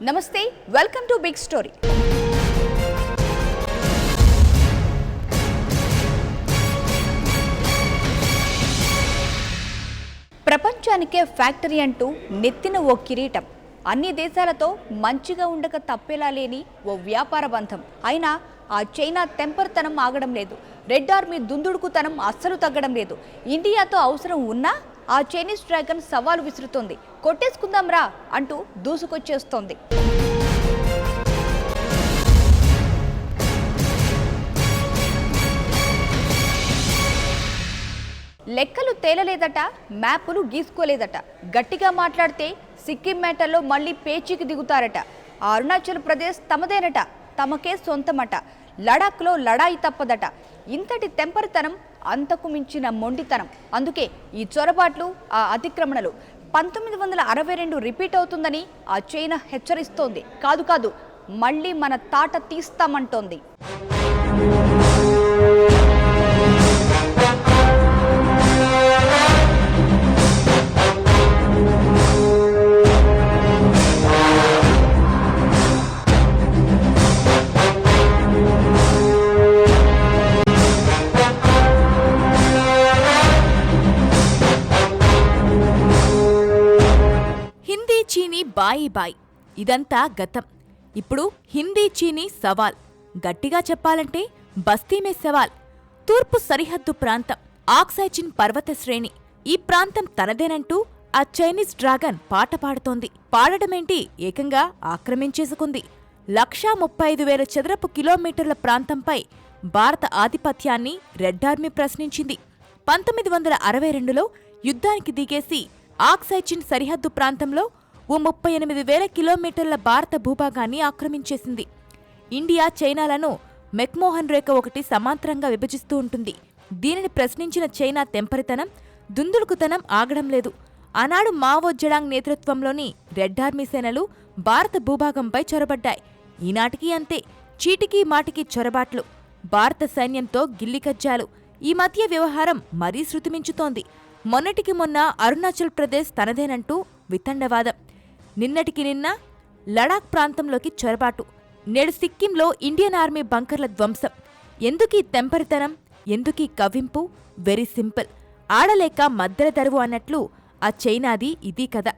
నమస్తే, welcome to big story. ప్రపంచానికే factory అంటూ నెత్తిన ఓ కిరీటం. అన్ని దేశాలతో మంచిగా ఉండక తప్పేలా లేని ఓ వ్యాపార బంధం. అయినా ఆ చైనా టెంపర్తనం ఆగడం లేదు. రెడ్ ఆర్మీ దుందుడుకుతనం అస్సలు తగ్గడం లేదు. ఇండియాతో అవసరం ఉన్నా ఆ చైనీస్ డ్రాగన్ సవాలు విసురుతోంది. కొట్టేసుకుందాం రా అంటూ దూసుకొచ్చేస్తోంది. లెక్కలు తేలలేదట, మ్యాపులు గీసుకోలేదట. గట్టిగా మాట్లాడితే సిక్కిం మేటల్లో మళ్ళీ పేచీకి దిగుతారట. అరుణాచల్ ప్రదేశ్ తమదేనట, తమకే సొంతమట. లడాఖ్లో లడాయి తప్పదట. ఇంతటి తెంపరితనం, అంతకు మించిన మొండితనం. అందుకే ఈ చొరబాట్లు, ఆ అతిక్రమణలు 1962 రిపీట్ అవుతుందని ఆ చైనా హెచ్చరిస్తోంది. కాదు, మళ్ళీ మన తాట తీస్తామంటోంది. చీనీ బాయి బాయ్, ఇదంతా గతం. ఇప్పుడు హిందీ చీనీ సవాల్. గట్టిగా చెప్పాలంటే బస్తీమే సవాల్. తూర్పు సరిహద్దు ప్రాంతం, ఆక్సైచిన్ పర్వత శ్రేణి. ఈ ప్రాంతం తనదేనంటూ ఆ చైనీస్ డ్రాగన్ పాట పాడుతోంది. పాడటమేంటి, ఏకంగా ఆక్రమించేసుకుంది. 135,000 చదరపు కిలోమీటర్ల ప్రాంతంపై భారత ఆధిపత్యాన్ని రెడ్ ఆర్మీ ప్రశ్నించింది. 1962లో యుద్ధానికి దిగేసి ఆక్సైచిన్ సరిహద్దు ప్రాంతంలో ఓ 38,000 కిలోమీటర్ల భారత భూభాగాన్ని ఆక్రమించేసింది. ఇండియా చైనాలను మెక్మోహన్ రేఖ ఒకటి సమాంతరంగా విభజిస్తూ ఉంటుంది. దీనిని ప్రశ్నించిన చైనా తెంపరితనం, దుందుడుకుతనం ఆగడం లేదు. ఆనాడు మావో జెడాంగ్ నేతృత్వంలోని రెడ్ ఆర్మీ సేనలు భారత భూభాగంపై చొరబడ్డాయి. ఈనాటికి అంతే, చీటికీ మాటికి చొరబాట్లు, భారత సైన్యంతో గిల్లికజ్జాలు. ఈ మధ్య వ్యవహారం మరీ శృతిమించుతోంది. మొన్నటికి మొన్న అరుణాచల్ ప్రదేశ్ తనదేనంటూ వితండవాదం. నిన్నటికి నిన్న లడాక్ ప్రాంతంలోకి చొరబాటు. నేడు సిక్కింలో ఇండియన్ ఆర్మీ బంకర్ల ధ్వంసం. ఎందుకీ తెంపరితనం, ఎందుకీ కవ్వింపు? Very simple. ఆడలేక మద్దెల దరువు అన్నట్లు ఆ చైనాది ఇదీ కథ.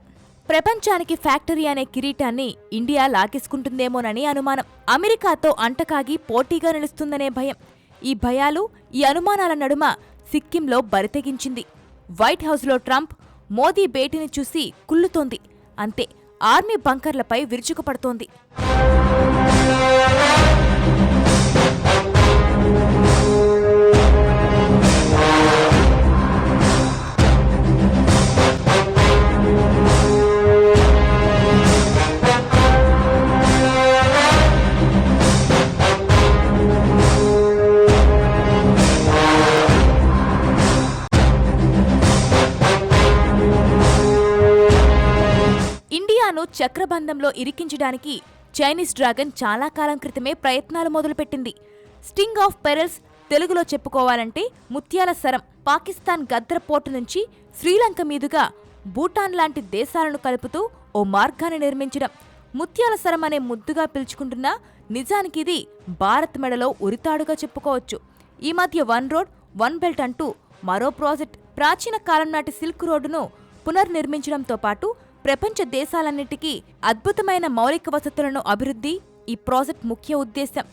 ప్రపంచానికి ఫ్యాక్టరీ అనే కిరీటాన్ని ఇండియా లాగేసుకుంటుందేమోనని అనుమానం. అమెరికాతో అంటకాగి పోటీగా నిలుస్తుందనే భయం. ఈ భయాలు, ఈ అనుమానాల నడుమ సిక్కింలో బరితెగించింది. వైట్ హౌస్లో ట్రంప్, మోదీ భేటీని చూసి కుళ్ళుతోంది. అంతే, ఆర్మీ బంకర్లపై విరుచుకుపడుతోంది. ఇండియాను చక్రబంధంలో ఇరికించడానికి చైనీస్ డ్రాగన్ చాలా కాలం క్రితమే ప్రయత్నాలు మొదలుపెట్టింది. స్టింగ్ ఆఫ్ పెరల్స్ తెలుగులో చెప్పుకోవాలంటే ముత్యాల సరం. పాకిస్తాన్ గద్ర పోర్టు నుంచి శ్రీలంక మీదుగా భూటాన్ లాంటి దేశాలను కలుపుతూ ఓ మార్గాన్ని నిర్మించడం. ముత్యాల సరం అనే ముద్దుగా పిలుచుకుంటున్నా నిజానికిది భారత్ మెడలో ఉరితాడుగా చెప్పుకోవచ్చు. ఈ మధ్య వన్ రోడ్ వన్ బెల్ట్ అంటూ మరో ప్రాజెక్ట్, ప్రాచీన కాలం నాటి సిల్క్ రోడ్డును పునర్నిర్మించడంతో పాటు ప్రపంచ దేశాలన్నిటికీ అద్భుతమైన మౌలిక వసతులను అభివృద్ధి ఈ ప్రాజెక్ట్ ముఖ్య ఉద్దేశం.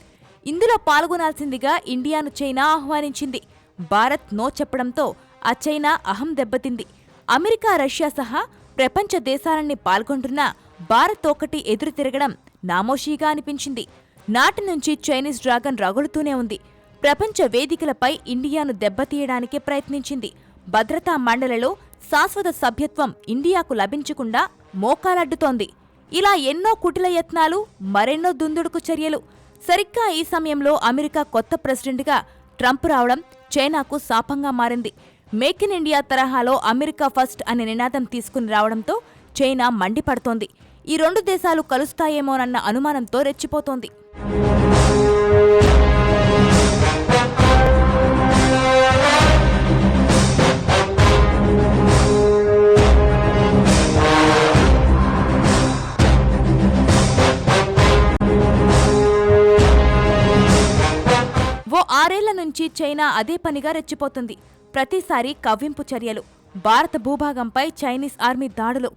ఇందులో పాల్గొనాల్సిందిగా ఇండియాను చైనా ఆహ్వానించింది. భారత్ నో చెప్పడంతో ఆ చైనా అహం దెబ్బతింది. అమెరికా, రష్యా సహా ప్రపంచ దేశాలన్నీ పాల్గొంటున్నా భారత్ ఒకటి ఎదురు తిరగడం నామోషీగా అనిపించింది. నాటి నుంచి చైనీస్ డ్రాగన్ రగులుతూనే ఉంది. ప్రపంచ వేదికలపై ఇండియాను దెబ్బతీయడానికే ప్రయత్నించింది. భద్రతా మండలిలో శాశ్వత సభ్యత్వం ఇండియాకు లభించకుండా మోకాలడ్డుతోంది. ఇలా ఎన్నో కుటిల యత్నాలు, మరెన్నో దుందుడుకు చర్యలు. సరిగ్గా ఈ సమయంలో అమెరికా కొత్త ప్రెసిడెంట్గా ట్రంప్ రావడం చైనాకు శాపంగా మారింది. మేక్ ఇన్ ఇండియా తరహాలో అమెరికా ఫస్ట్ అనే నినాదం తీసుకుని రావడంతో చైనా మండిపడుతోంది. ఈ రెండు దేశాలు కలుస్తాయేమోనన్న అనుమానంతో రెచ్చిపోతోంది. మరో 6 ఏళ్ల నుంచి చైనా అదే పనిగా రెచ్చిపోతుంది. ప్రతిసారి కవ్వింపు చర్యలు, భారత భూభాగంపై చైనీస్ ఆర్మీ దాడులు.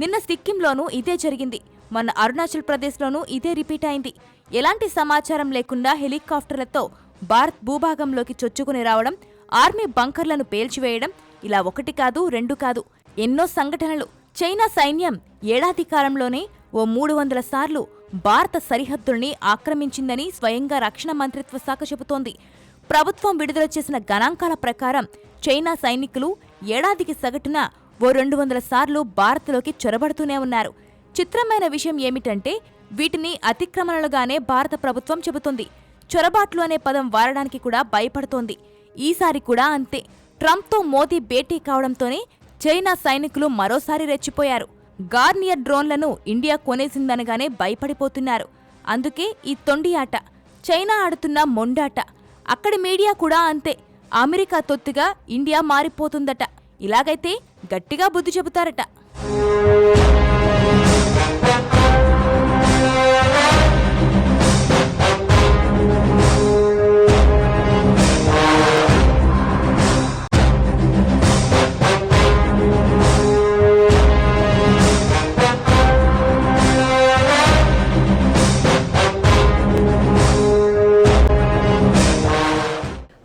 నిన్న సిక్కింలోనూ ఇదే జరిగింది. మొన్న అరుణాచల్ ప్రదేశ్లోనూ ఇదే రిపీట్ అయింది. ఎలాంటి సమాచారం లేకుండా హెలికాప్టర్లతో భారత్ భూభాగంలోకి చొచ్చుకుని రావడం, ఆర్మీ బంకర్లను పేల్చివేయడం, ఇలా 1 కాదు 2 కాదు, ఎన్నో సంఘటనలు. చైనా సైన్యం ఏడాది కాలంలోనే ఓ 300 సార్లు భారత సరిహద్దుల్ని ఆక్రమించిందని స్వయంగా రక్షణ మంత్రిత్వ శాఖ చెబుతోంది. ప్రభుత్వం విడుదల చేసిన గణాంకాల ప్రకారం చైనా సైనికులు ఏడాదికి సగటున ఓ 200 సార్లు భారత్లోకి చొరబడుతూనే ఉన్నారు. చిత్రమైన విషయం ఏమిటంటే వీటిని అతిక్రమణలుగానే భారత ప్రభుత్వం చెబుతుంది. చొరబాట్లు అనే పదం వాడడానికి కూడా భయపడుతోంది. ఈసారి కూడా అంతే. ట్రంప్తో మోదీ భేటీ కావడంతోనే చైనా సైనికులు మరోసారి రెచ్చిపోయారు. గార్నియర్ డ్రోన్లను ఇండియా కొనేసిందనగానే భయపడిపోతున్నారు. అందుకే ఈ తొండి ఆట, చైనా ఆడుతున్న మొండాట. అక్కడి మీడియా కూడా అంతే. అమెరికా తొత్తుగా ఇండియా మారిపోతుందట. ఇలాగైతే గట్టిగా బుద్ధి చెబుతారట.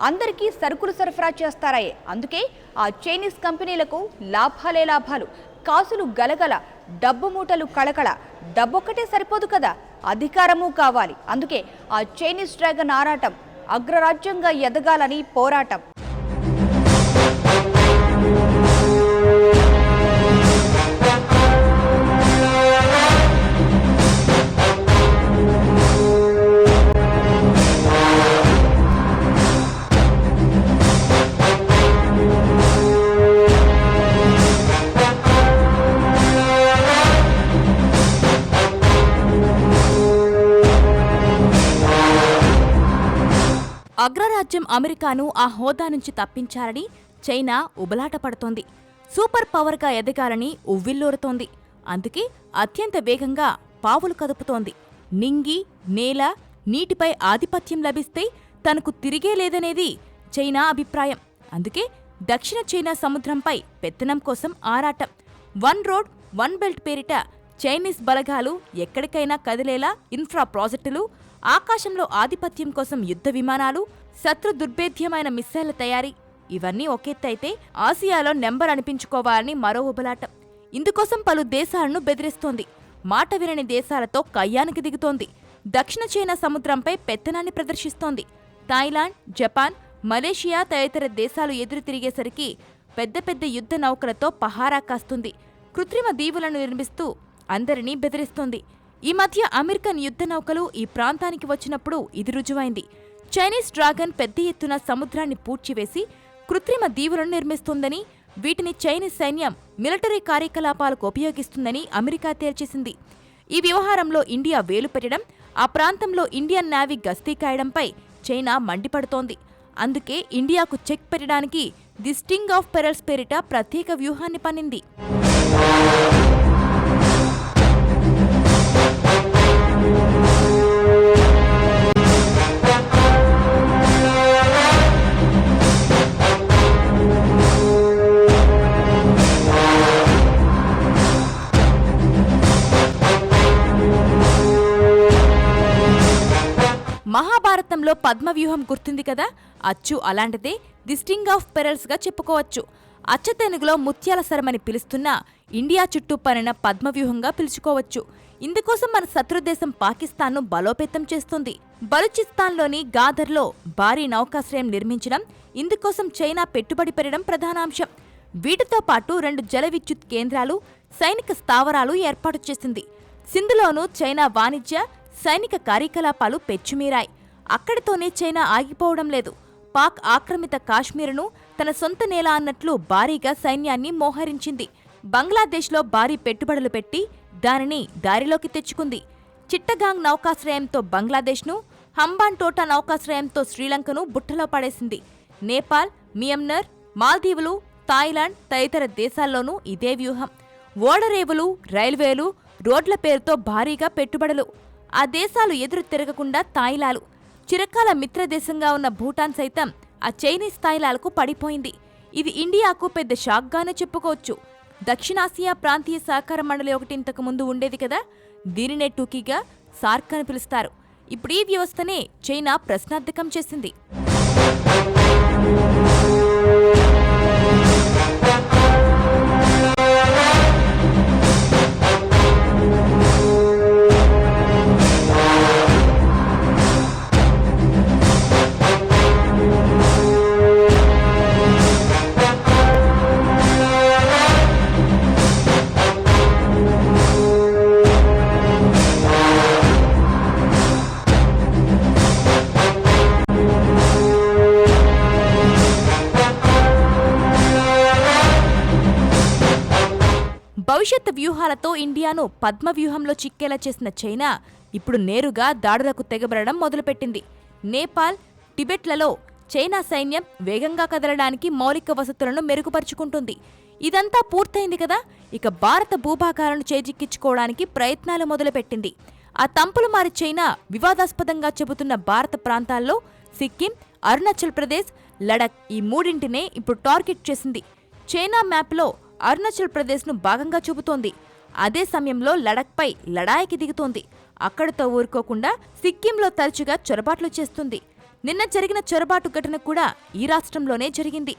అందరికీ సరుకులు సరఫరా చేస్తారాయే. అందుకే ఆ చైనీస్ కంపెనీలకు లాభాలే లాభాలు, కాసులు గలగల, డబ్బు మూటలు కళకళ. డబ్బొక్కటే సరిపోదు కదా, అధికారమూ కావాలి. అందుకే ఆ చైనీస్ డ్రాగన్ ఆరాటం, అగ్రరాజ్యంగా ఎదగాలని పోరాటం. అగ్రరాజ్యం అమెరికాను ఆ హోదా నుంచి తప్పించాలని చైనా ఉబలాట పడుతోంది. సూపర్ పవర్గా ఎదగాలని ఉవ్విల్లూరుతోంది. అందుకే అత్యంత వేగంగా పావులు కదుపుతోంది. నింగి, నేల, నీటిపై ఆధిపత్యం లభిస్తే తనకు తిరిగే లేదనేది చైనా అభిప్రాయం. అందుకే దక్షిణ చైనా సముద్రంపై పెత్తనం కోసం ఆరాటం. 1 రోడ్ 1 బెల్ట్ పేరిట చైనీస్ బలగాలు ఎక్కడికైనా కదిలేలా ఇన్ఫ్రా ప్రాజెక్టులు, ఆకాశంలో ఆధిపత్యం కోసం యుద్ధ విమానాలు, శత్రు దుర్భేద్యమైన మిస్సైళ్ల తయారీ, ఇవన్నీ ఒకెత్తైతే ఆసియాలో నెంబర్ అనిపించుకోవాలని మరో ఉబలాటం. ఇందుకోసం పలు దేశాలను బెదిరిస్తోంది. మాట వినని దేశాలతో కయ్యానికి దిగుతోంది. దక్షిణ చైనా సముద్రంపై పెత్తనాన్ని ప్రదర్శిస్తోంది. థాయిలాండ్, జపాన్, మలేషియా తదితర దేశాలు ఎదురు తిరిగేసరికి పెద్ద పెద్ద యుద్ధ నౌకలతో పహారా కాస్తుంది. కృత్రిమ దీవులను నిర్మిస్తూ అందరినీ బెదిరిస్తోంది. ఈ మధ్య అమెరికన్ యుద్ధ నౌకలు ఈ ప్రాంతానికి వచ్చినప్పుడు ఇది రుజువైంది. చైనీస్ డ్రాగన్ పెద్ద ఎత్తున సముద్రాన్ని పూడ్చివేసి కృత్రిమ దీవులను నిర్మిస్తోందని, వీటిని చైనీస్ సైన్యం మిలిటరీ కార్యకలాపాలకు ఉపయోగిస్తుందని అమెరికా తేల్చేసింది. ఈ వ్యవహారంలో ఇండియా వేలు పెట్టడం, ఆ ప్రాంతంలో ఇండియన్ నేవీ గస్తీ కాయడంపై చైనా మండిపడుతోంది. అందుకే ఇండియాకు చెక్ పెట్టడానికి ది స్టింగ్ ఆఫ్ పెరల్స్ పేరిట ప్రత్యేక వ్యూహాన్ని పన్నింది. మహాభారతంలో పద్మవ్యూహం గుర్తుంది కదా, అచ్చు అలాంటిదే ది స్టింగ్ ఆఫ్ పెరల్స్గా చెప్పుకోవచ్చు. అచ్చతెనుగులో ముత్యాల సరమని పిలుస్తున్న ఇండియా చుట్టూ పనిన పద్మవ్యూహంగా పిలుచుకోవచ్చు. ఇందుకోసం మన శత్రుదేశం పాకిస్తాన్ను బలోపేతం చేస్తుంది. బలూచిస్తాన్లోని గాదర్లో భారీ నౌకాశ్రయం నిర్మించడం, ఇందుకోసం చైనా పెట్టుబడి పెట్టడం ప్రధానాంశం. వీటితో పాటు 2 జల విద్యుత్ కేంద్రాలు, సైనిక స్థావరాలు ఏర్పాటు చేసింది. సింధులోనూ చైనా వాణిజ్య, సైనిక కార్యకలాపాలు పెచ్చుమీరాయి. అక్కడితోనే చైనా ఆగిపోవడం లేదు. పాక్ ఆక్రమిత కాశ్మీరును తన సొంత నేల అన్నట్లు భారీగా సైన్యాన్ని మోహరించింది. బంగ్లాదేశ్లో భారీ పెట్టుబడులు పెట్టి దానిని దారిలోకి తెచ్చుకుంది. చిట్టగాంగ్ నౌకాశ్రయంతో బంగ్లాదేశ్ను, హంబాన్టోటా నౌకాశ్రయంతో శ్రీలంకను బుట్టలో పడేసింది. నేపాల్, మియన్మార్, మాల్దీవులు, థాయిలాండ్ తదితర దేశాల్లోనూ ఇదే వ్యూహం. ఓడరేవులు, రైల్వేలు, రోడ్ల పేరుతో భారీగా పెట్టుబడులు. ఆ దేశాలు ఎదురు తిరగకుండా తాయిలాలు. చిరకాల మిత్రదేశంగా ఉన్న భూటాన్ సైతం ఆ చైనీస్ తాయిలాలకు పడిపోయింది. ఇది ఇండియాకు పెద్ద షాక్గానే చెప్పుకోవచ్చు. దక్షిణాసియా ప్రాంతీయ సహకార మండలి ఒకటి ఇంతకు ముందు ఉండేది కదా, దీనినే టూకీగా సార్క్ అని పిలుస్తారు. ఇప్పుడు ఈ వ్యవస్థనే చైనా ప్రశ్నార్థకం చేసింది. భవిష్యత్ వ్యూహాలతో ఇండియాను పద్మ వ్యూహంలో చిక్కేలా చేసిన చైనా ఇప్పుడు నేరుగా దాడులకు తెగబడడం మొదలుపెట్టింది. నేపాల్, టిబెట్లలో చైనా సైన్యం వేగంగా కదలడానికి మౌలిక వసతులను మెరుగుపరుచుకుంటుంది. ఇదంతా పూర్తయింది కదా, ఇక భారత భూభాగాలను చేజిక్కించుకోవడానికి ప్రయత్నాలు మొదలుపెట్టింది. ఆ తంపులు మారి చైనా వివాదాస్పదంగా చెబుతున్న భారత ప్రాంతాల్లో సిక్కిం, అరుణాచల్ ప్రదేశ్, లడక్ ఈ మూడింటినే ఇప్పుడు టార్గెట్ చేసింది. చైనా మ్యాప్లో అరుణాచల్ ప్రదేశ్ను భాగంగా చూపుతోంది. అదే సమయంలో లడఖ్పై లడాయికి దిగుతోంది. అక్కడితో ఊరుకోకుండా సిక్కింలో తరచుగా చొరబాట్లు చేస్తుంది. నిన్న జరిగిన చొరబాటు ఘటన కూడా ఈ రాష్ట్రంలోనే జరిగింది.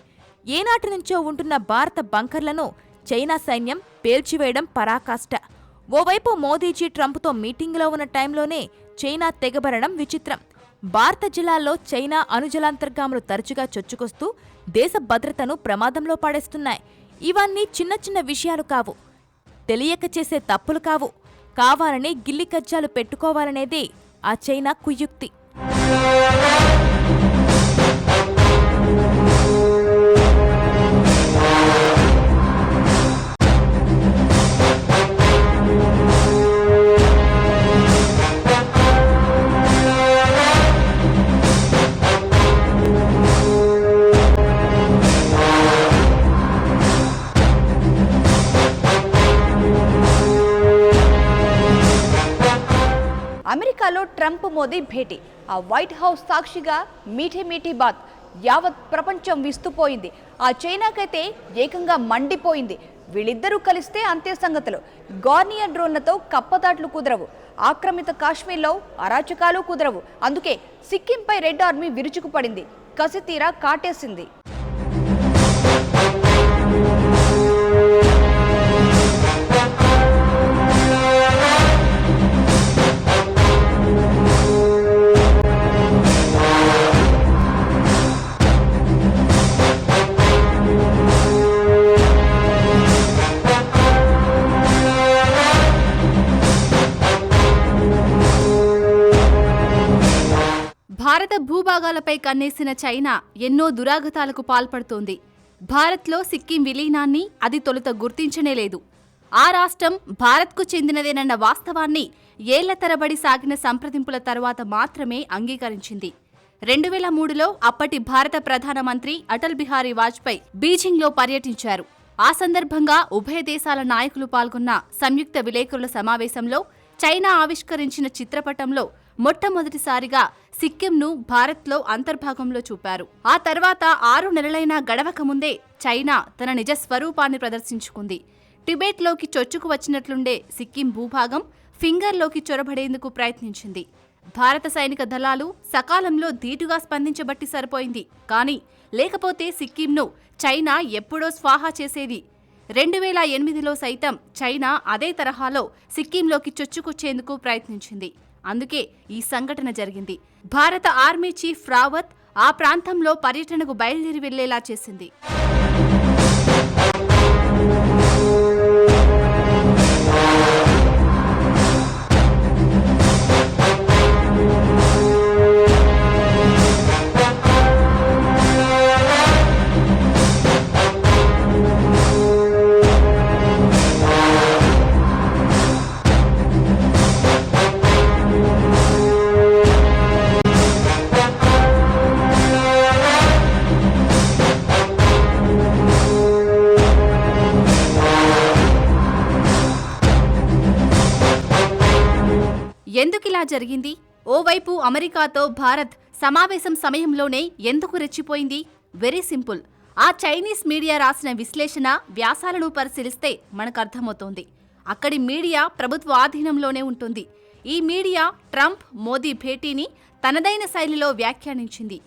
ఏనాటి నుంచో ఉంటున్న భారత బంకర్లను చైనా సైన్యం పేల్చివేయడం పరాకాష్ట. ఓవైపు మోదీజీ ట్రంప్తో మీటింగులో ఉన్న టైంలోనే చైనా తెగబడడం విచిత్రం. భారత జిల్లాల్లో చైనా అణుజలాంతర్గాములు తరచుగా చొచ్చుకొస్తూ దేశ భద్రతను ప్రమాదంలో పాడేస్తున్నాయి. ఇవన్నీ చిన్న చిన్న విషయాలు కావు, తెలియక చేసే తప్పులు కావు. కావాలని గిల్లి కజ్జాలు పెట్టుకోవాలనేదే ఆ చైనా కుయుక్తి. అమెరికాలో ట్రంప్ మోదీ భేటీ, ఆ వైట్ హౌస్ సాక్షిగా మీఠీ బాత్. యావత్ ప్రపంచం విస్తుపోయింది. ఆ చైనాకైతే ఏకంగా మండిపోయింది. వీళ్ళిద్దరూ కలిస్తే అంతే సంగతులు. గార్నియర్ డ్రోన్లతో కప్పదాట్లు కుదరవు, ఆక్రమిత కాశ్మీర్లో అరాచకాలు కుదరవు. అందుకే సిక్కింపై రెడ్ ఆర్మీ విరుచుకుపడింది, కసితీరా కాటేసింది. భారత భూభాగాలపై కన్నేసిన చైనా ఎన్నో దురాగతాలకు పాల్పడుతోంది. భారత్లో సిక్కిం విలీనాన్ని అది తొలుత గుర్తించనేలేదు. ఆ రాష్ట్రం భారత్కు చెందినదేనన్న వాస్తవాన్ని ఏళ్ల తరబడి సాగిన సంప్రదింపుల తర్వాత మాత్రమే అంగీకరించింది. 2003లో అప్పటి భారత ప్రధానమంత్రి అటల్ బిహారీ వాజ్పేయి బీజింగ్లో పర్యటించారు. ఆ సందర్భంగా ఉభయ దేశాల నాయకులు పాల్గొన్న సంయుక్త విలేకరుల సమావేశంలో చైనా ఆవిష్కరించిన చిత్రపటంలో మొట్టమొదటిసారిగా సిక్కింను భారత్లో అంతర్భాగంలో చూపారు. ఆ తర్వాత 6 నెలలైనా గడవక ముందే చైనా తన నిజ స్వరూపాన్ని ప్రదర్శించుకుంది. టిబెట్లోకి చొచ్చుకు వచ్చినట్లుండే సిక్కిం భూభాగం ఫింగర్లోకి చొరబడేందుకు ప్రయత్నించింది. భారత సైనిక దళాలు సకాలంలో ధీటుగా స్పందించబట్టి సరిపోయింది. కానీ లేకపోతే సిక్కింను చైనా ఎప్పుడో స్వాహా చేసేది. 2008లో సైతం చైనా అదే తరహాలో సిక్కింలోకి చొచ్చుకొచ్చేందుకు ప్రయత్నించింది. అందుకే ఈ సంఘటన జరిగింది. భారత ఆర్మీ చీఫ్ రావత్ ఆ ప్రాంతంలో పర్యటనకు బయలుదేరి వెళ్లేలా చేసింది. ఎందుకిలా జరిగింది? ఓవైపు అమెరికాతో భారత్ సమావేశం సమయంలోనే ఎందుకు రెచ్చిపోయింది? Very simple. ఆ చైనీస్ మీడియా రాసిన విశ్లేషణ వ్యాసాలను పరిశీలిస్తే మనకు అర్థమవుతోంది. అక్కడి మీడియా ప్రభుత్వ ఆధీనంలోనే ఉంటుంది. ఈ మీడియా ట్రంప్ మోదీ భేటీని తనదైన శైలిలో వ్యాఖ్యానించింది.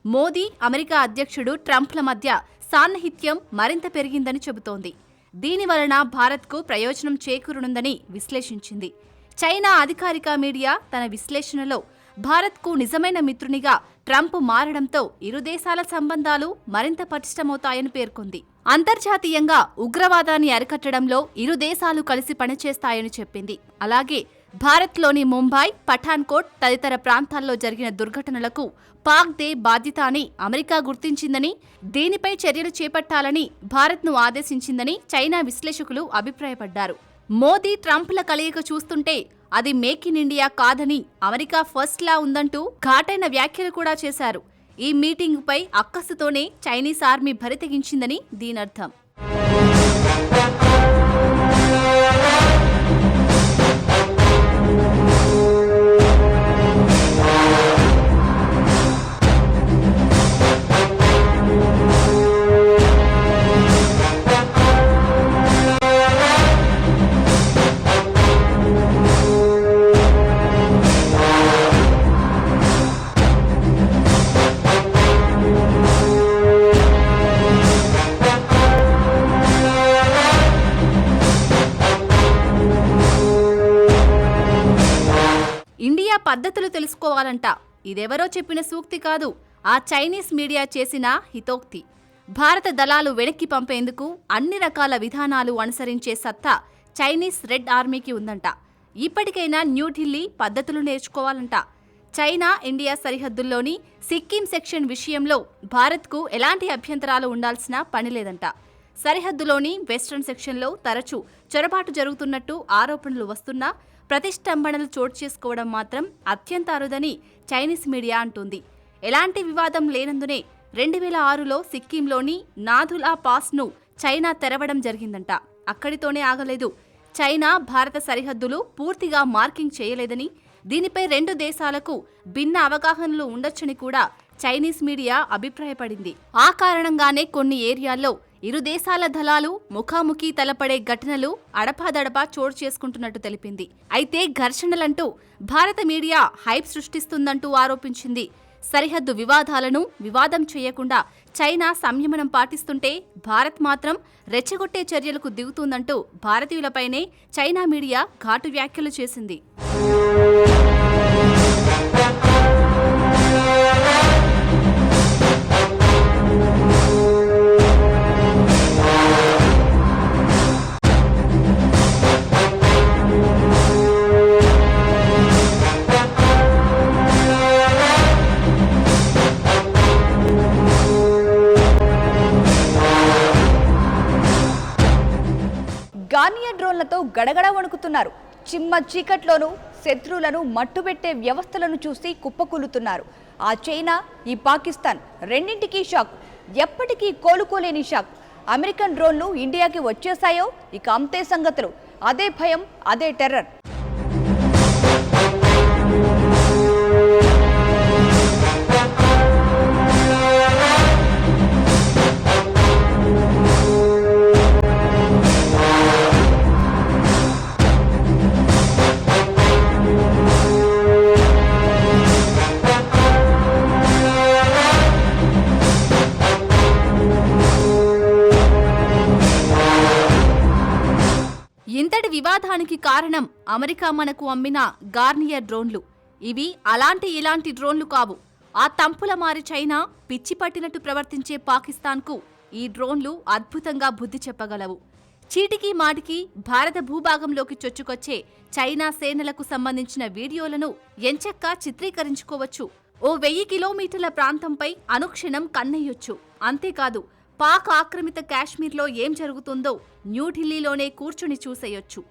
మోదీ అమెరికా అధ్యక్షుడు ట్రంప్ల మధ్య సాన్నిహిత్యం మరింత పెరిగిందని చెబుతోంది. దీనివలన భారత్కు ప్రయోజనం చేకూరనుందని విశ్లేషించింది. చైనా అధికారిక మీడియా తన విశ్లేషణలో భారత్కు నిజమైన మిత్రునిగా ట్రంప్ మారడంతో ఇరు దేశాల సంబంధాలు మరింత పటిష్టమవుతాయని పేర్కొంది. అంతర్జాతీయంగా ఉగ్రవాదాన్ని అరికట్టడంలో ఇరు దేశాలు కలిసి పనిచేస్తాయని చెప్పింది. అలాగే భారత్లోని ముంబై, పఠాన్కోట్ తదితర ప్రాంతాల్లో జరిగిన దుర్ఘటనలకు పాక్దే బాధ్యత అని అమెరికా గుర్తించిందని, దీనిపై చర్యలు చేపట్టాలని భారత్ను ఆదేశించిందని చైనా విశ్లేషకులు అభిప్రాయపడ్డారు. మోదీ ట్రంప్ల కలయిక చూస్తుంటే అది మేక్ ఇన్ ఇండియా కాదని అమెరికా ఫస్ట్ లా ఉందంటూ ఘాటైన వ్యాఖ్యలు కూడా చేశారు. ఈ మీటింగుపై అక్కసుతోనే చైనీస్ ఆర్మీ బరితెగించిందని దీనర్థం. ఇండియా పద్ధతులు తెలుసుకోవాలంట. ఇదెవరో చెప్పిన సూక్తి కాదు, ఆ చైనీస్ మీడియా చేసిన హితోక్తి. భారత దళాలు వెనక్కి పంపేందుకు అన్ని రకాల విధానాలు అనుసరించే సత్తా చైనీస్ రెడ్ ఆర్మీకి ఉందంట. ఇప్పటికైనా న్యూఢిల్లీ పద్ధతులు నేర్చుకోవాలంట. చైనా ఇండియా సరిహద్దుల్లోని సిక్కిం సెక్షన్ విషయంలో భారత్కు ఎలాంటి అభ్యంతరాలు ఉండాల్సిన పనిలేదంట. సరిహద్దులోని వెస్ట్రన్ సెక్షన్లో తరచూ చొరబాటు జరుగుతున్నట్టు ఆరోపణలు వస్తున్నా ప్రతిష్టంభనలు చోటు చేసుకోవడం మాత్రం అత్యంత అరుదని చైనీస్ మీడియా అంటుంది. ఎలాంటి వివాదం లేనందునే 2006లో సిక్కింలోని నాథులా పాస్ను చైనా తెరవడం జరిగిందంట. అక్కడితోనే ఆగలేదు. చైనా భారత సరిహద్దులు పూర్తిగా మార్కింగ్ చేయలేదని, దీనిపై రెండు దేశాలకు భిన్న అవగాహనలు ఉండొచ్చని కూడా చైనీస్ మీడియా అభిప్రాయపడింది. ఆ కారణంగానే కొన్ని ఏరియాల్లో ఇరు దేశాల దళాలు ముఖాముఖి తలపడే ఘటనలు అడపాదడపా చోటు చేసుకుంటున్నట్టు తెలిపింది. అయితే ఘర్షణలంటూ భారత మీడియా హైప్ సృష్టిస్తుందంటూ ఆరోపించింది. సరిహద్దు వివాదాలను వివాదం చేయకుండా చైనా సంయమనం పాటిస్తుంటే భారత్ మాత్రం రెచ్చగొట్టే చర్యలకు దిగుతుందంటూ భారతీయులపైనే చైనా మీడియా ఘాటు వ్యాఖ్యలు చేసింది. గార్నియర్ డ్రోన్లతో గడగడ వణుకుతున్నారు. చిమ్మ చీకట్లోనూ శత్రువులను మట్టుబెట్టే వ్యవస్థలను చూసి కుప్పకూలుతున్నారు. ఆ చైనా, ఈ పాకిస్తాన్ రెండింటికీ షాక్. ఎప్పటికీ కోలుకోలేని షాక్. అమెరికన్ డ్రోన్లు ఇండియాకి వచ్చేసాయో ఇక అంతే సంగతులు. అదే భయం, అదే టెర్రర్. ఇంతటి వివాదానికి కారణం అమెరికా మనకు అమ్మిన గార్నియర్ డ్రోన్లు. ఇవి ఇలాంటి డ్రోన్లు కావు. ఆ తంపుల మారి చైనా, పిచ్చి పట్టినట్టు ప్రవర్తించే పాకిస్తాన్కు ఈ డ్రోన్లు అద్భుతంగా బుద్ధి చెప్పగలవు. చీటికి మాటికి భారత భూభాగంలోకి చొచ్చుకొచ్చే చైనా సేనలకు సంబంధించిన వీడియోలను ఎంచక్కా చిత్రీకరించుకోవచ్చు. ఓ 1000 కిలోమీటర్ల ప్రాంతంపై అనుక్షణం కన్నెయ్యొచ్చు. అంతేకాదు, పాక్ ఆక్రమిత కాశ్మీర్లో ఏం జరుగుతుందో న్యూఢిల్లీలోనే కూర్చుని చూసేయొచ్చు.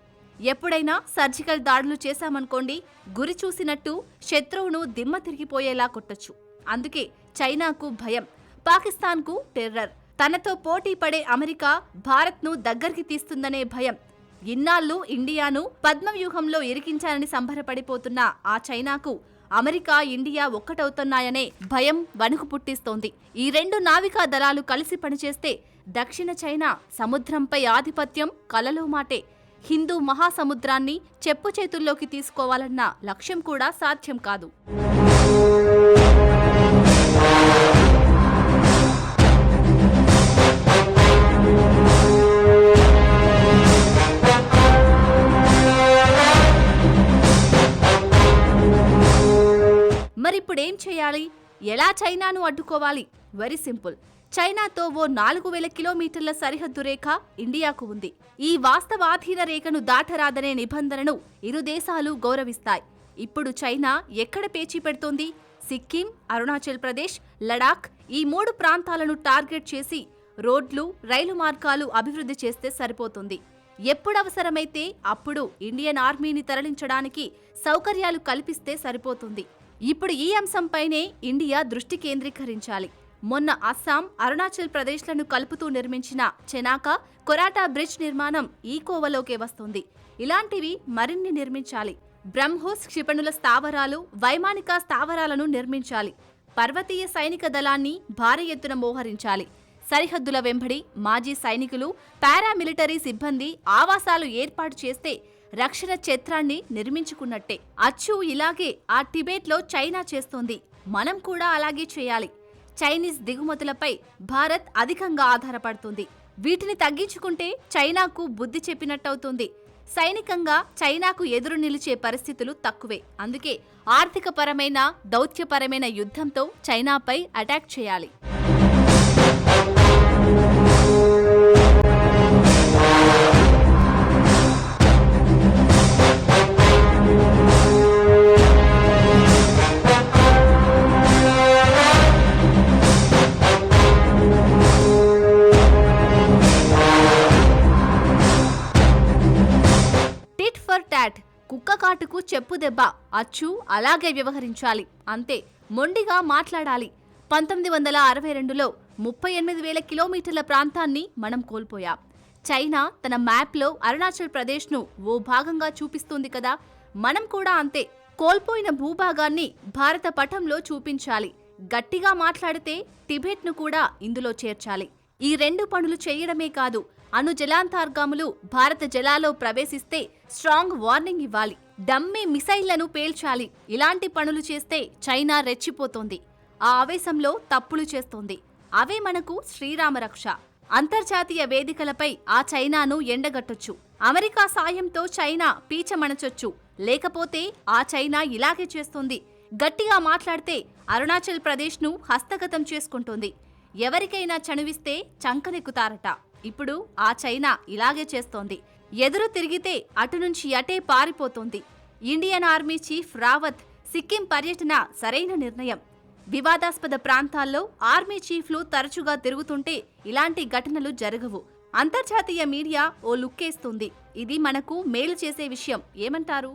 ఎప్పుడైనా సర్జికల్ దాడులు చేశామనుకోండి, గురి చూసినట్టు శత్రువును దిమ్మ తిరిగిపోయేలా కొట్టొచ్చు. అందుకే చైనాకు భయం, పాకిస్తాన్కు టెర్రర్. తనతో పోటీ పడే అమెరికా భారత్ను దగ్గరికి తీస్తుందనే భయం. ఇన్నాళ్లు ఇండియాను పద్మవ్యూహంలో ఇరికించాలని సంబరపడిపోతున్న ఆ చైనాకు అమెరికా, ఇండియా ఒక్కటవుతున్నాయనే భయం వణుకు పుట్టిస్తోంది. ఈ రెండు నావికా దళాలు కలిసి పనిచేస్తే దక్షిణ చైనా సముద్రంపై ఆధిపత్యం కలలో మాటే. హిందూ మహాసముద్రాన్ని చెప్పు చేతుల్లోకి తీసుకోవాలన్న లక్ష్యం కూడా సాధ్యం కాదు. మరిప్పుడేం చేయాలి? ఎలా చైనాను అడ్డుకోవాలి? Very simple. చైనాతో ఓ 4000 కిలోమీటర్ల సరిహద్దు రేఖ ఇండియాకు ఉంది. ఈ వాస్తవాధీన రేఖను దాటరాదనే నిబంధనను ఇరు దేశాలు గౌరవిస్తాయి. ఇప్పుడు చైనా ఎక్కడ పేచీ పెడుతోంది? సిక్కిం, అరుణాచల్ ప్రదేశ్, లడాక్ ఈ 3 ప్రాంతాలను టార్గెట్ చేసి రోడ్లు, రైలు మార్గాలు అభివృద్ధి చేస్తే సరిపోతుంది. ఎప్పుడవసరమైతే అప్పుడు ఇండియన్ ఆర్మీని తరలించడానికి సౌకర్యాలు కల్పిస్తే సరిపోతుంది. ఇప్పుడు ఈ అంశంపైనే ఇండియా దృష్టి కేంద్రీకరించాలి. మొన్న అస్సాం, అరుణాచల్ ప్రదేశ్లను కలుపుతూ నిర్మించిన చెనాక, కొరాటా బ్రిడ్జ్ నిర్మాణం ఈ కోవలోకే వస్తుంది. ఇలాంటివి మరిన్ని నిర్మించాలి. బ్రహ్మోస్ క్షిపణుల స్థావరాలు, వైమానిక స్థావరాలను నిర్మించాలి. పర్వతీయ సైనిక దళాన్ని భారీ ఎత్తున మోహరించాలి. సరిహద్దుల వెంబడి మాజీ సైనికులు, పారామిలిటరీ సిబ్బంది ఆవాసాలు ఏర్పాటు చేస్తే రక్షణ ఛత్రాన్ని నిర్మించుకున్నట్టే. అచ్చు ఇలాగే ఆ టిబెట్లో చైనా చేస్తోంది. మనం కూడా అలాగే చేయాలి. చైనీస్ దిగుమతులపై భారత్ అధికంగా ఆధారపడుతుంది. వీటిని తగ్గించుకుంటే చైనాకు బుద్ధి చెప్పినట్టవుతుంది. సైనికంగా చైనాకు ఎదురు నిలిచే పరిస్థితులు తక్కువే. అందుకే ఆర్థికపరమైన, దౌత్యపరమైన యుద్ధంతో చైనాపై అటాక్ చేయాలి. కుక్క కాటుకు చెప్పు దెబ్బ. అచ్చు అలాగే వ్యవహరించాలి. అంతే, మొండిగా మాట్లాడాలి. 1962లో 38,000 కిలోమీటర్ల ప్రాంతాన్ని మనం కోల్పోయాం. చైనా తన మ్యాప్లో అరుణాచల్ ప్రదేశ్ను ఓ భాగంగా చూపిస్తుంది కదా, మనం కూడా అంతే. కోల్పోయిన భూభాగాన్ని భారత పటంలో చూపించాలి. గట్టిగా మాట్లాడితే టిబెట్ను కూడా ఇందులో చేర్చాలి. ఈ 2 పనులు చేయడమే కాదు, అణు జలాంతర్గాములు భారత జలాల్లో ప్రవేశిస్తే స్ట్రాంగ్ వార్నింగ్ ఇవ్వాలి. డమ్మీ మిసైళ్లను పేల్చాలి. ఇలాంటి పనులు చేస్తే చైనా రెచ్చిపోతోంది. ఆ ఆవేశంలో తప్పులు చేస్తోంది. అవే మనకు శ్రీరామరక్ష. అంతర్జాతీయ వేదికలపై ఆ చైనాను ఎండగట్టొచ్చు. అమెరికా సాయంతో చైనా పీచమణచొచ్చు. లేకపోతే ఆ చైనా ఇలాగే చేస్తుంది. గట్టిగా మాట్లాడితే అరుణాచల్ ప్రదేశ్ను హస్తగతం చేసుకుంటోంది. ఎవరికైనా చనువిస్తే చంకనెక్కుతారట. ఇప్పుడు ఆ చైనా ఇలాగే చేస్తోంది. ఎదురు తిరిగితే అటు నుంచి అటే పారిపోతోంది. Indian army chief Rawat Sikkim పర్యటన సరైన నిర్ణయం. వివాదాస్పద ప్రాంతాల్లో ఆర్మీ చీఫ్లు తరచుగా తిరుగుతుంటే ఇలాంటి ఘటనలు జరగవు. అంతర్జాతీయ మీడియా ఓ లుక్కేస్తుంది. ఇది మనకు మేలు చేసే విషయం. ఏమంటారు?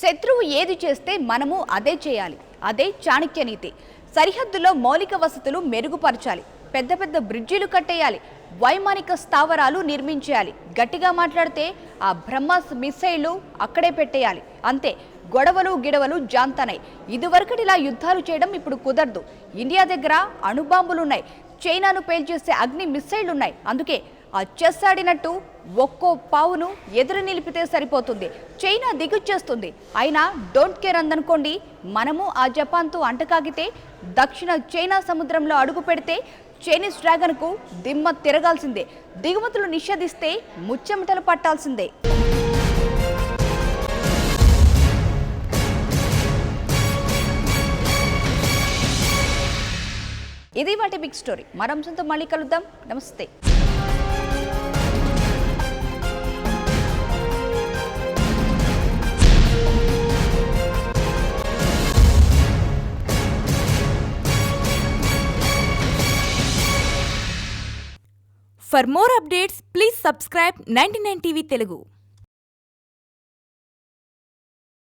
శత్రువు ఏది చేస్తే మనము అదే చేయాలి. అదే చాణక్య నీతి. సరిహద్దులో మౌలిక వసతులు మెరుగుపరచాలి. పెద్ద పెద్ద బ్రిడ్జిలు కట్టేయాలి. వైమానిక స్థావరాలు నిర్మించేయాలి. గట్టిగా మాట్లాడితే ఆ బ్రహ్మాస్ మిసైళ్లు అక్కడే పెట్టేయాలి. అంతే, గొడవలు గిడవలు జాంతనాయి. ఇదివరకటిలా యుద్ధాలు చేయడం ఇప్పుడు కుదరదు. ఇండియా దగ్గర అణుబాంబులున్నాయి. చైనాను పేల్చేసే అగ్ని మిసైళ్లున్నాయి. అందుకే ఆ చెస్సాడినట్టు ఒక్కో పావును ఎదురు నిలిపితే సరిపోతుంది. చైనా దిగుచ్చేస్తుంది. అయినా డోంట్ కేర్ అందనుకోండి. మనము ఆ జపాన్తో అంటకాగితే, దక్షిణ చైనా సముద్రంలో అడుగు పెడితే చైనీస్ డ్రాగన్కు దిమ్మ తిరగాల్సిందే. దిగుమతులు నిషేధిస్తే ముచ్చెమటలు పట్టాల్సిందే. ఇది వాటి బిగ్ స్టోరీ. మరో అంశంతో మళ్ళీ కలుద్దాం. నమస్తే. For more updates please subscribe 99 TV Telugu.